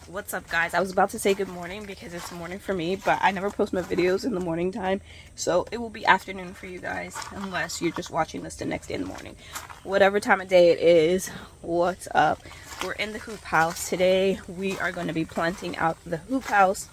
What's up, guys? I was about to say good morning because it's morning for me, but I never post my videos in the morning time, so it will be afternoon for you guys unless you're just watching this the next day in the morning. Whatever time of day it is, what's up? We're in the hoop house today. We are going to be planting out the hoop house.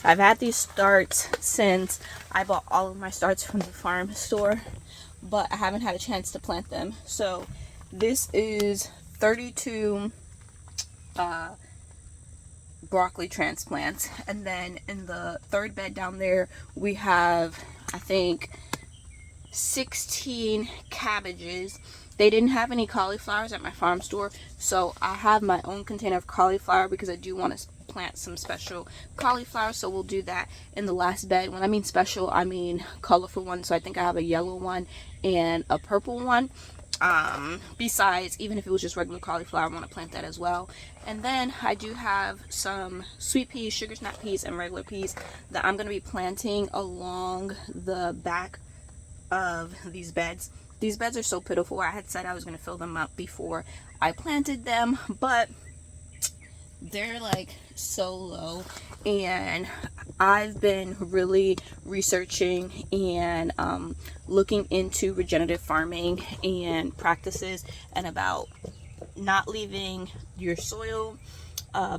I've had these starts since I bought all of my starts from the farm store, but I haven't had a chance to plant them. So this is 32 broccoli transplants, and then in the third bed down there we have, I think, 16 cabbages. They didn't have any cauliflowers at my farm store, so I have my own container of cauliflower because I do want to plant some special cauliflower, so we'll do that in the last bed. When I mean special, I mean colorful one. So I think I have a yellow one and a purple one. Besides, even if it was just regular cauliflower, I want to plant that as well. And then I do have some sweet peas, sugar snap peas, and regular peas that I'm going to be planting along the back of these beds. These beds are so pitiful. I had said I was going to fill them up before I planted them, but they're like so low, and I've been really researching and looking into regenerative farming and practices, and about not leaving your soil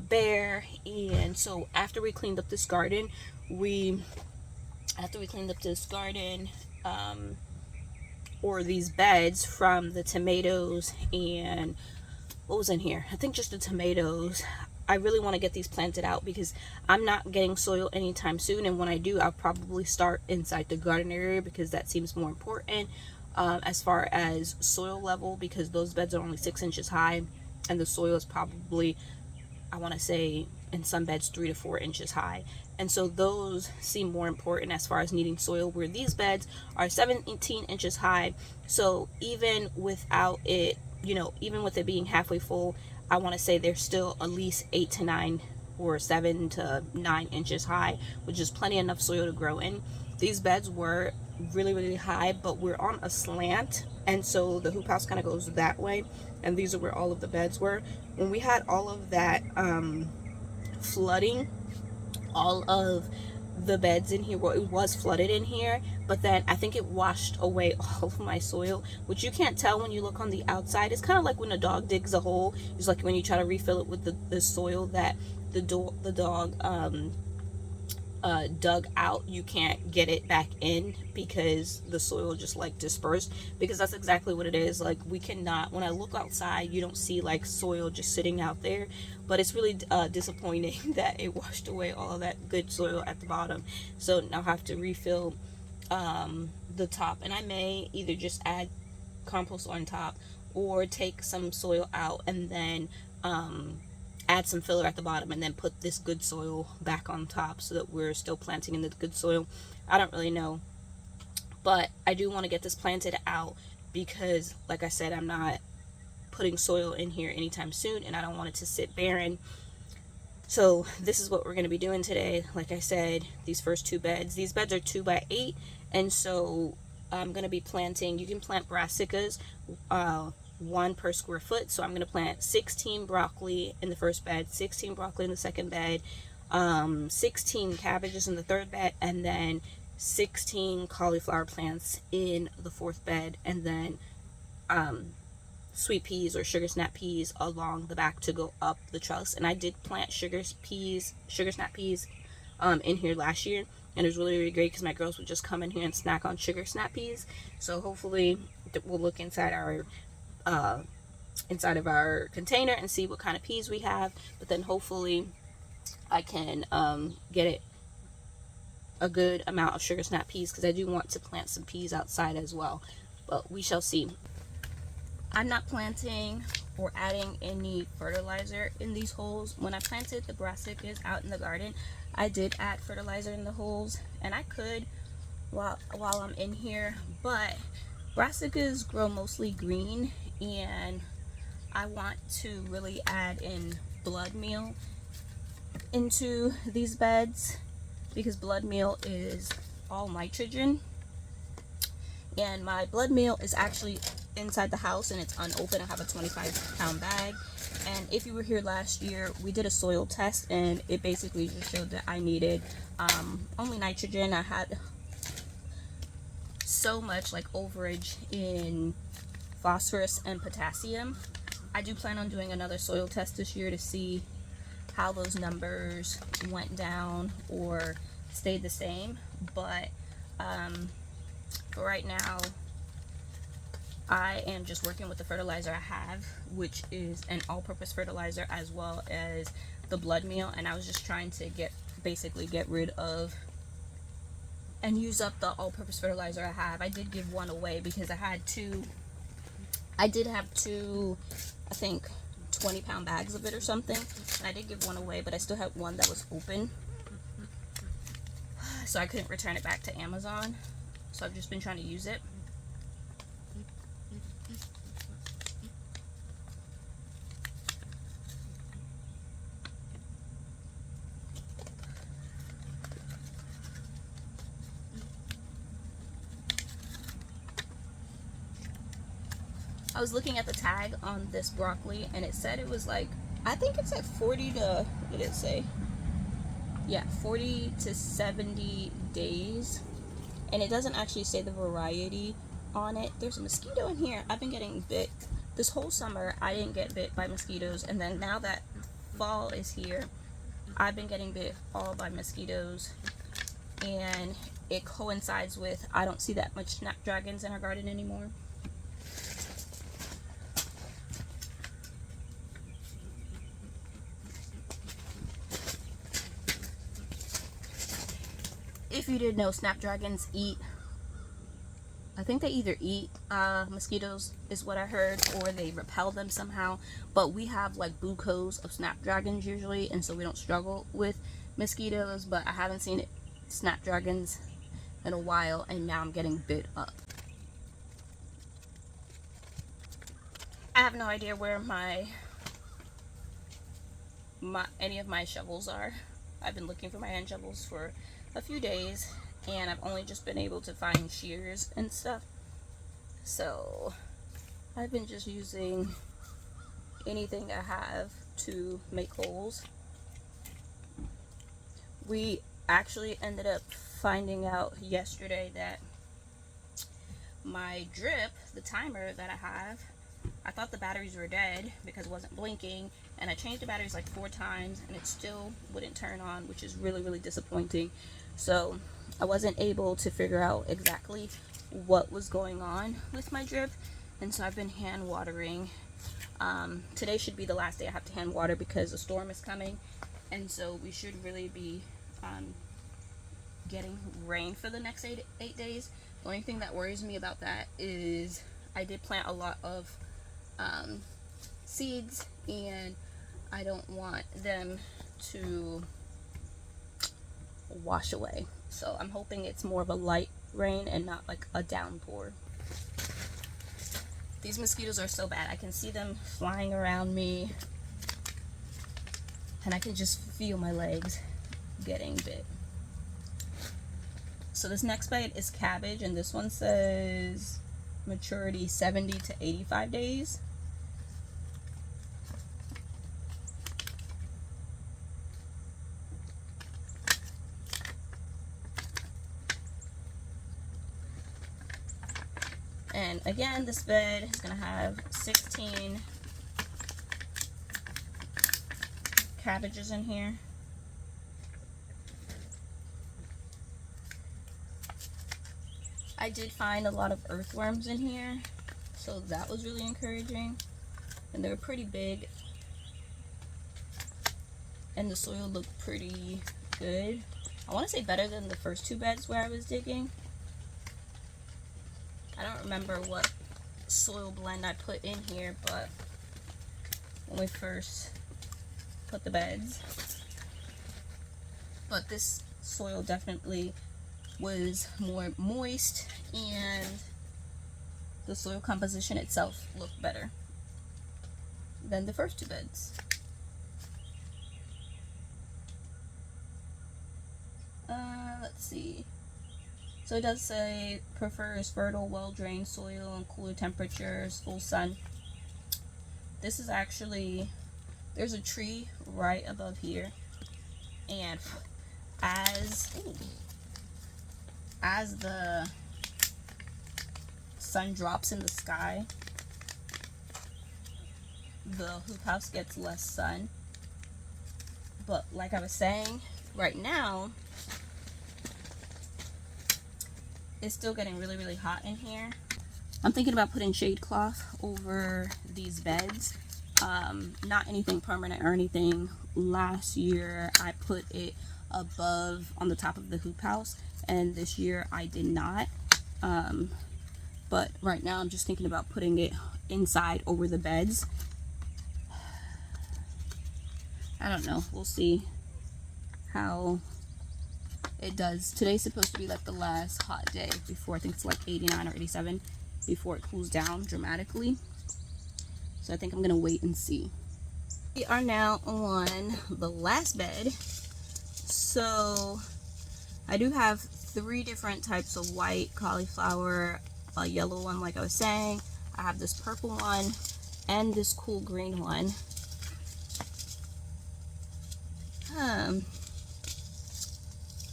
bare. And so after we cleaned up this garden, or these beds from the tomatoes and what was in here, I think just the tomatoes, I really want to get these planted out because I'm not getting soil anytime soon, and when I do, I'll probably start inside the garden area because that seems more important as far as soil level, because those beds are only 6 inches high and the soil is probably, I want to say, in some beds 3 to 4 inches high, and so those seem more important as far as needing soil, where these beds are 17 inches high. So even without it, even with it being halfway full, I want to say they're still at least 8 to 9 or 7 to 9 inches high, which is plenty enough soil to grow in. These beds were really high, but we're on a slant, and so the hoop house kind of goes that way, and these are where all of the beds were. When we had all of that flooding, all of the beds in here, well, it was flooded in here, but then I think it washed away all of my soil, which you can't tell when you look on the outside. It's kind of like when a dog digs a hole. It's like when you try to refill it with the soil that the dog dug out, you can't get it back in because the soil just like dispersed, because that's exactly what it is. Like, we cannot, when I look outside, you don't see like soil just sitting out there, but it's really disappointing that it washed away all of that good soil at the bottom. So now I have to refill the top, and I may either just add compost on top or take some soil out and then add some filler at the bottom and then put this good soil back on top so that we're still planting in the good soil. I don't really know, but I do want to get this planted out because, like I said, I'm not putting soil in here anytime soon, and I don't want it to sit barren. So this is what we're going to be doing today. Like I said, these first 2 beds, these beds are 2 by 8, and so I'm going to be planting, you can plant brassicas, 1 per square foot. So I'm going to plant 16 broccoli in the first bed, 16 broccoli in the second bed, 16 cabbages in the third bed, and then 16 cauliflower plants in the fourth bed, and then sweet peas or sugar snap peas along the back to go up the trellis. And I did plant sugar snap peas in here last year, and it was really great because my girls would just come in here and snack on sugar snap peas. So hopefully we'll look inside of our container and see what kind of peas we have, but then hopefully I can get it a good amount of sugar snap peas, because I do want to plant some peas outside as well, but we shall see. I'm not planting or adding any fertilizer in these holes. When I planted the brassicas out in the garden, I did add fertilizer in the holes, and I could while I'm in here, but brassicas grow mostly green, and I want to really add in blood meal into these beds because blood meal is all nitrogen, and my blood meal is actually inside the house and it's unopened. I have a 25-pound bag, And if you were here last year, we did a soil test, and it basically just showed that I needed only nitrogen. I had so much like overage in phosphorus and potassium. I do plan on doing another soil test this year to see how those numbers went down or stayed the same. But for right now, I am just working with the fertilizer I have, which is an all-purpose fertilizer as well as the blood meal, and I was just trying to basically get rid of and use up the all-purpose fertilizer I have. I did give one away because I did have two, I think 20-pound bags of it or something, and I did give one away, but I still had one that was open, so I couldn't return it back to Amazon, so I've just been trying to use it. I was looking at the tag on this broccoli, and it said it was like, I think it said 40 to, what did it say? Yeah, 40 to 70 days. And it doesn't actually say the variety on it. There's a mosquito in here. I've been getting bit. This whole summer, I didn't get bit by mosquitoes. And then now that fall is here, I've been getting bit all by mosquitoes. And it coincides with, I don't see that much snapdragons in our garden anymore. If you didn't know, snapdragons eat, I think they either eat mosquitoes is what I heard, or they repel them somehow. But we have like bucos of snapdragons usually, and so we don't struggle with mosquitoes. But I haven't seen snapdragons in a while, and now I'm getting bit up. I have no idea where any of my shovels are. I've been looking for my hand shovels for a few days, and I've only just been able to find shears and stuff. So I've been just using anything I have to make holes. We actually ended up finding out yesterday that my drip, the timer that I have, I thought the batteries were dead because it wasn't blinking, and I changed the batteries like 4 times and it still wouldn't turn on, which is really, really disappointing. So I wasn't able to figure out exactly what was going on with my drip, and so I've been hand watering. Today should be the last day I have to hand water because a storm is coming, and so we should really be getting rain for the next 8 days. The only thing that worries me about that is I did plant a lot of seeds, and I don't want them to wash away. So I'm hoping it's more of a light rain and not like a downpour. These mosquitoes are so bad. I can see them flying around me, and I can just feel my legs getting bit. So this next bite is cabbage, and this one says maturity 70 to 85 days. And again, this bed is going to have 16 cabbages in here. I did find a lot of earthworms in here, so that was really encouraging. And they were pretty big, and the soil looked pretty good. I want to say better than the first 2 beds where I was digging. I don't remember what soil blend I put in here, but when we first put the beds. But this soil definitely was more moist, and the soil composition itself looked better than the first 2 beds. Let's see. So it does say prefers fertile, well-drained soil and cooler temperatures, full sun. This is actually there's a tree right above here, and as the sun drops in the sky, the hoop house gets less sun. But like I was saying, right now it's still getting really, really hot in here. I'm thinking about putting shade cloth over these beds. Not anything permanent or anything. Last year I put it above on the top of the hoop house, and this year I did not. But right now I'm just thinking about putting it inside over the beds. I don't know. We'll see how it does. Today's supposed to be like the last hot day before, I think it's like 89 or 87, before it cools down dramatically. So I think I'm going to wait and see. We are now on the last bed. So I do have 3 different types of white cauliflower. A yellow one, like I was saying. I have this purple one and this cool green one.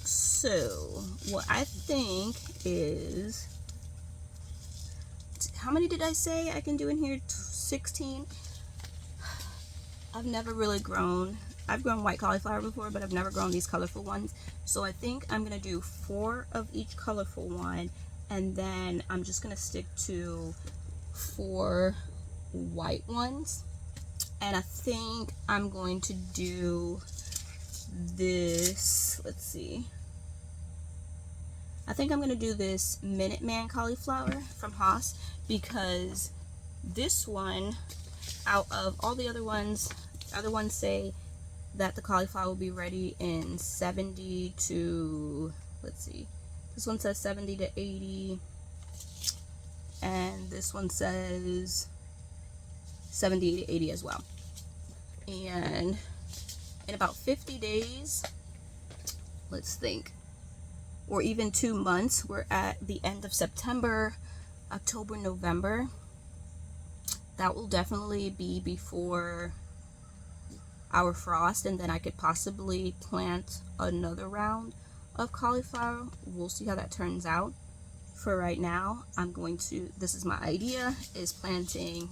So what I think is, how many did I say I can do in here? 16. I've never really grown, I've grown white cauliflower before, but I've never grown these colorful ones. So I think I'm gonna do 4 of each colorful one, and then I'm just gonna stick to 4 white ones. And I think I'm going to do this, let's see, I think I'm going to do this Minuteman cauliflower from Haas, because this one, out of all the other ones say that the cauliflower will be ready in 70 to, let's see, this one says 70 to 80, and this one says 70 to 80 as well. And in about 50 days, let's think, or even 2 months, we're at the end of September, October, November. That will definitely be before our frost, and then I could possibly plant another round of cauliflower. We'll see how that turns out. For right now, I'm going to, this is my idea, is planting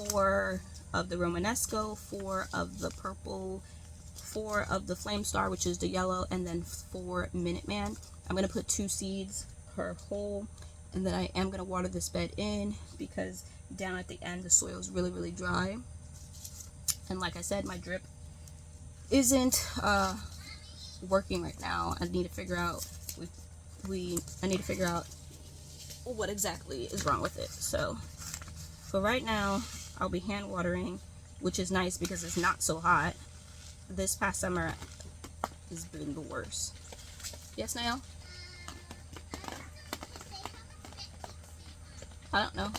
4 of the Romanesco, 4 of the purple, 4 of the Flame Star, which is the yellow, and then 4 Minuteman. I'm going to put 2 seeds per hole, and then I am going to water this bed in, because down at the end the soil is really, really dry. And like I said, my drip isn't working right now. I need to figure out I need to figure out what exactly is wrong with it. So for right now, I'll be hand watering, which is nice because it's not so hot. This past summer has been the worst. Yes, Nail? I don't know.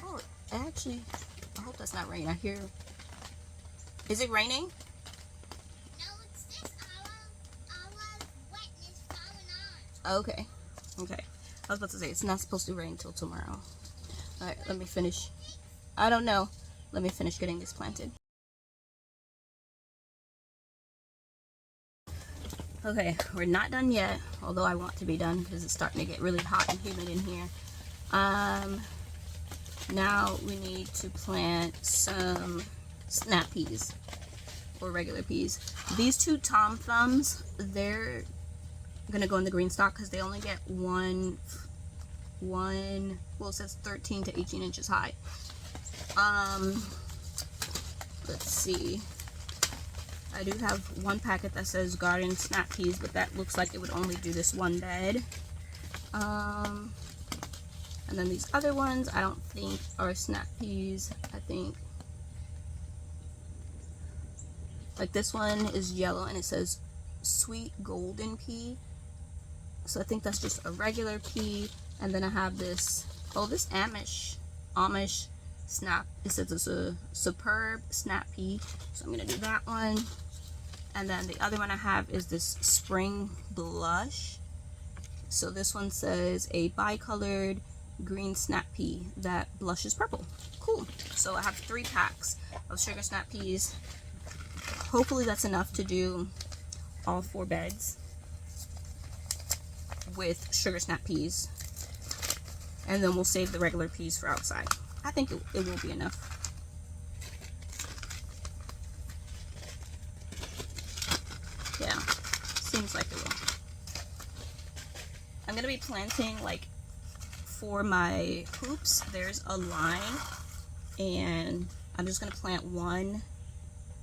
Oh, actually, I hope that's not rain. I hear. Is it raining? No, it's just our wetness falling on. Okay. Okay. I was about to say, it's not supposed to rain until tomorrow. Alright, let me finish. I don't know. Let me finish getting this planted. Okay, we're not done yet, although I want to be done because it's starting to get really hot and humid in here. Now we need to plant some snap peas, or regular peas. These 2 Tom Thumbs, they're gonna go in the Greenstalk because they only get one, well, it says 13 to 18 inches high. Let's see. I do have one packet that says garden snap peas, but that looks like it would only do this one bed. And then these other ones I don't think are snap peas. I think like this one is yellow and it says sweet golden pea. So I think that's just a regular pea. And then I have this, oh, this Amish snap. It says it's a superb snap pea. So I'm gonna do that one. And then the other one I have is this spring blush. So this one says a bicolored green snap pea that blushes purple. cool. So I have 3 packs of sugar snap peas. Hopefully that's enough to do all 4 beds with sugar snap peas. And then we'll save the regular peas for outside. I think it will be enough. Yeah, seems like it will. I'm gonna be planting, like, for my hoops, there's a line, and I'm just gonna plant 1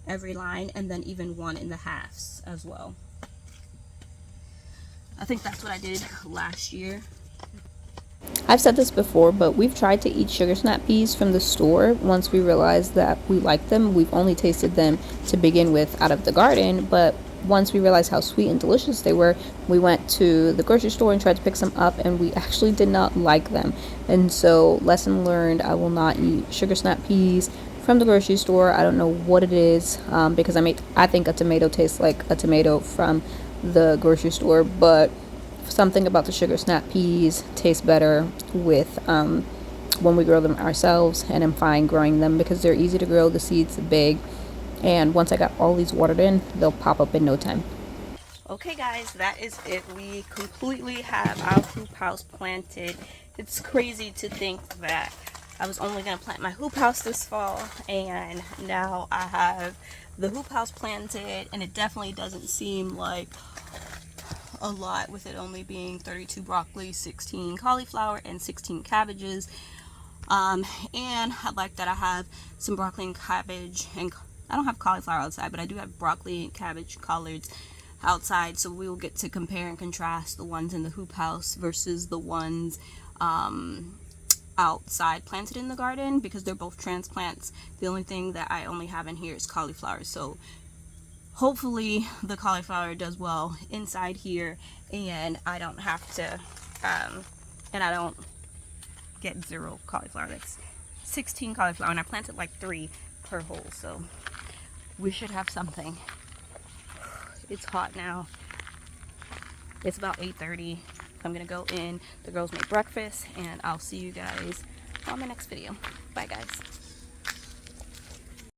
every line, and then even 1 in the halves as well. I think that's what I did last year. I've said this before, but we've tried to eat sugar snap peas from the store once we realized that we like them. We've only tasted them to begin with out of the garden, but once we realized how sweet and delicious they were, we went to the grocery store and tried to pick some up, and we actually did not like them. And so, lesson learned, I will not eat sugar snap peas from the grocery store. I don't know what it is, because I think a tomato tastes like a tomato from the grocery store, but something about the sugar snap peas tastes better with when we grow them ourselves, and I'm fine growing them because they're easy to grow. The seeds are big, and once I got all these watered in, they'll pop up in no time. Okay guys, that is it. We completely have our hoop house planted. It's crazy to think that I was only going to plant my hoop house this fall, and now I have the hoop house planted, and it definitely doesn't seem like a lot with it only being 32 broccoli, 16 cauliflower, and 16 cabbages. And I like that I have some broccoli and cabbage, and I don't have cauliflower outside, but I do have broccoli and cabbage collards outside, so we will get to compare and contrast the ones in the hoop house versus the ones outside planted in the garden, because they're both transplants. The only thing that I only have in here is cauliflower, so hopefully the cauliflower does well inside here, and I don't have to and I don't get 0 cauliflower. That's 16 cauliflower, and I planted like 3 per hole, so we should have something. It's hot now. It's about 8:30. I'm gonna go in. The girls made breakfast, and I'll see you guys on my next video. Bye guys.